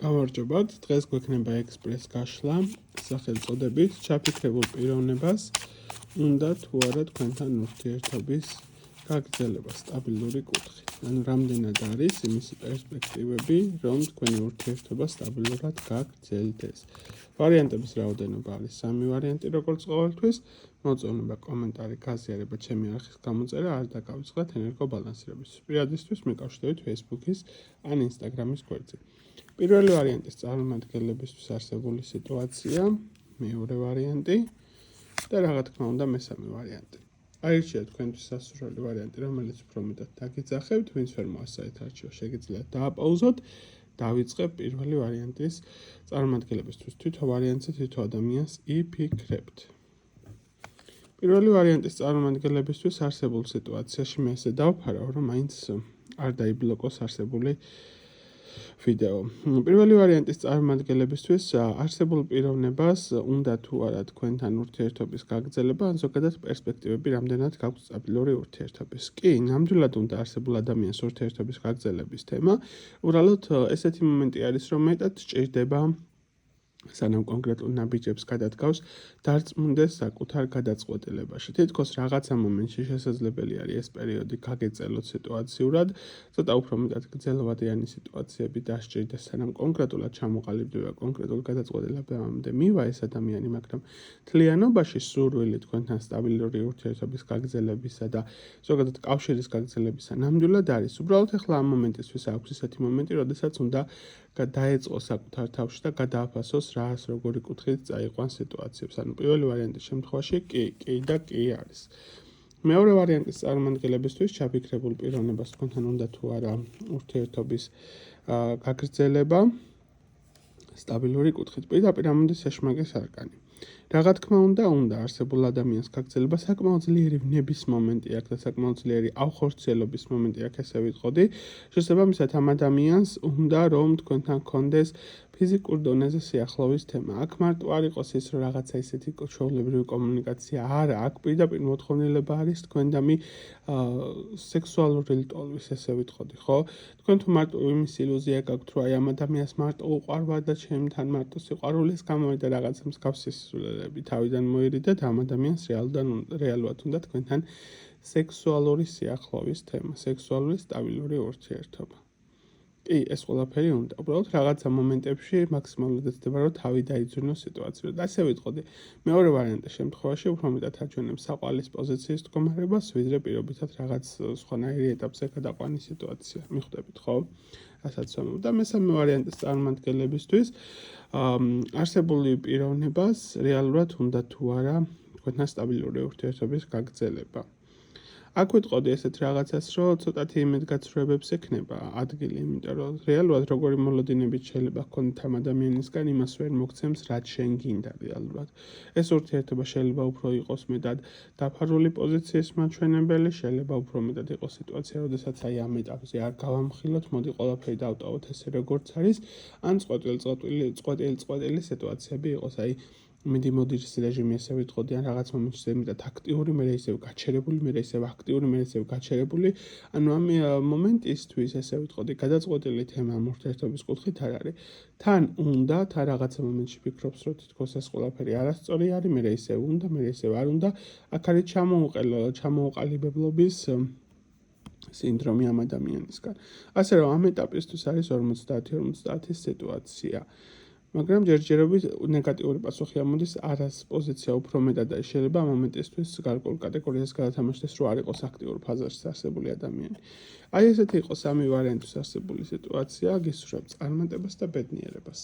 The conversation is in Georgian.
გამარჯობათ, დღეს გვექნება ექსპრეს გაშლა სახელწოდებით ჩაფიქრებულ პიროვნებას უნდა თუ არა თქვენთან ურთიერთობის გაგრძელება სტაბილური კუთხით. ანუ რამდენად არის იმისი პერსპექტივები, რომ თქვენი ურთიერთობა სტაბილურად გაგრძელდეს. ვარიანტების რაოდენობა არის 3 ვარიანტი, როგორც ყოველთვის. მოწონება, კომენტარი, გაზიარება, ჩემი არხის გამოწერა არ დაგავიწყდეთ ენერგობალანსირებისთვის. პირადისთვის მიკავშირდებით Facebook-ის ან Instagram-ის გვერდზე. პირველი ვარიანტის წარმომადგენლებისთვის არსებული სიტუაცია, მეორე ვარიანტი და რა თქმა უნდა მესამე ვარიანტი. აირჩიეთ თქვენთვის სასურველი ვარიანტი, რომელიც უფრო მეტად დაგიძახებთ, ვინც ვერ მოასწრეთ არჩევა, შეგიძლიათ დააპაუზოთ, დავიწყებ პირველი ვარიანტის წარმომადგენლებისთვის. თითო ვარიანტზე თითო ადამიანს იფიქრებთ. პირველი ვარიანტის წარმომადგენლებისთვის არსებულ სიტუაციაში მე ესე დავფარავ, რომ მაინც არ დაიბლოკოს არსებული ვიდეო. პირველი ვარიანტის წარმომადგენლებისთვის არსებულ პიროვნებას უნდა თუ არა თქვენთან ურთიერთობის გაგრძელება, ან ზოგადად პერსპექტივები რამდენად გაქვთ სტაბილური ურთიერთობის. კი, ნამდვილად უნდა არსებულ ადამიანს ურთიერთობის გაგრძელების თემა. უბრალოდ ესეთი მომენტი არის, რომ მეტად სჭირდება სანამ კონკრეტულ ნაბიჯებს გადადგავს, დარწმუნდეს საკუთარ გადაწყვეტილებაში. თითქოს რაღაცა მომენტში შესაძლებელი არის ეს პერიოდი გაგეწელოთ სიტუაციურად, ცოტა უფრო მეტად გრძელვადიანი სიტუაციები დასჭირდეს, სანამ კონკრეტულად ჩამოყალიბდება კონკრეტულ გადაწყვეტილებამდე მივა ეს ადამიანი, მაგრამ მთლიანობაში სურვილი თქვენთან სტაბილური ურთიერთობის გაგრძელებისა და ზოგადად კავშირის გაგრძელებისა ნამდვილად არის. უბრალოდ ახლა ამ მომენტისთვის აქვს ესეთი მომენტი, როდესაც უნდა დაეწყოს საკუთარ თავში და გადააფასოს რას როგორი კუთხით წაიყვანს სიტუაციებს. ანუ პირველი ვარიანტის შემთხვევაში კი და კი არის. მეორე ვარიანტის წარმომადგენლებისთვის ჩაფიქრებულ პიროვნებას თქვენთან უნდა თუ არა ურთიერთობის გაგრძელება სტაბილური კუთხით. პირდაპირ ამოდის ეშმაკის არკანი. რა თქმა უნდა არსებულ ადამიანს გაგრძელება საკმაოდ ძლიერი ვნების მომენტი აქვს და საკმაოდ ძლიერი ავხორციელობის მომენტი აქვს, ესე ვიტყოდი. შესაბამისად ამ ადამიანს უნდა რომ თქვენთან გქონდეს ფიზიკურ დონეზე სიახლოვის თემა. აქ მარტო არ იყოს ის რომ რაღაცა ისეთი ჩვეულებრივი კომუნიკაცია არა, აქ პირდაპირ მოთხოვნილება არის თქვენ და მი სექსუალური ლტოლვის, ესე ვიტყოდი, ხო? თქვენ თუ მარტო იმის ილუზია გაქვთ, რომ აი ამ ადამიანს მარტო უყვარვა და ჩემთან მარტო სიყვარულის გამოვიდა რაღაცა მსგავსი სულელები თავიდან მოირიდეთ, ამ ადამიანს რეალურად უნდა თქვენთან სექსუალური სიახლოვის თემა, სექსუალური სტაბილური ურთიერთობა. კი, ეს ყველაფერი უნდა. უბრალოდ რაღაცა მომენტებში მაქსიმალურად ეცდება, რომ თავი დაიძვინოს სიტუაციურად. ასე ვიტყოდი. მეორე ვარიანტის შემთხვევაში უფრო მეტად აჩვენებს საყვალის პოზიციის მდგომარებას, ვიდრე პირობითად რაღაც სხვანაირი ეტაპზე გადაყვანის სიტუაცია. მიხვდებით, ხო? რასაც ვამბობ. და მესამე ვარიანტის წარმომადგენლებისთვის არსებული პიროვნებას რეალურად უნდა თუ არა თქვენთან სტაბილური ურთიერთობის გაგრძელება. აქ ვიტყოდი ესეთ რაღაცას, რომ ცოტათი იმედგაცრუებებს ექნება ადგილი, იმიტომ რომ რეალურად როგორი მოლოდინებით შეიძლება გქონდეთ ამ ადამიანისგან, იმას ვერ მოგცემს, რაც შენ გინდა რეალურად. ეს ურთიერთობა შეიძლება უფრო იყოს მეტად დაფარული პოზიციის მაჩვენებელი, შეიძლება უფრო მეტად იყოს სიტუაცია, როდესაც აი ამ ეტაპზე არ გავამხილოთ, მოდი ყველაფერი დავტოვოთ ესე როგორც არის, ან წყვეტილი სიტუაციები იყოს, აი მიდიმოდირის რეჟიმი ესე ვიტყოდი, ან რაღაც მომენტში ზემოდან აქტიური, მე ისევ გაჩერებული, მე ისევ აქტიური, მე ისევ გაჩერებული. ანუ ამ მომენტისთვის ესე ვიტყოდი, გადაწყვეტილი თემა ამ ურთიერთობის კუთხით არ არის. თან უნდა, თან რაღაცა მომენტში ფიქრობს, რომ თითქოს ეს ყველაფერი არასწორი არის, მე ისევ უნდა, მე ისევ არ უნდა. აქ არის ჩამოუყალიბებლობის სინდრომი ამ ადამიანისგან. ასე რომ ამ ეტაპისთვის არის 50-50 სიტუაცია. მაგრამ ჯერჯერობით ნეგატიური პასუხი ამოდის, არას პოზიცია უფრო მეტად არის, შეიძლება ამ მომენტისთვის გარკვეულ კატეგორიას გადათამაშდეს, რომ არ იყოს აქტიურ ფაზაში არსებული ადამიანი. აი ესეთი იყო 3 ვარიანტის არსებული სიტუაცია, გისურვებთ წარმატებას და ბედნიერებას.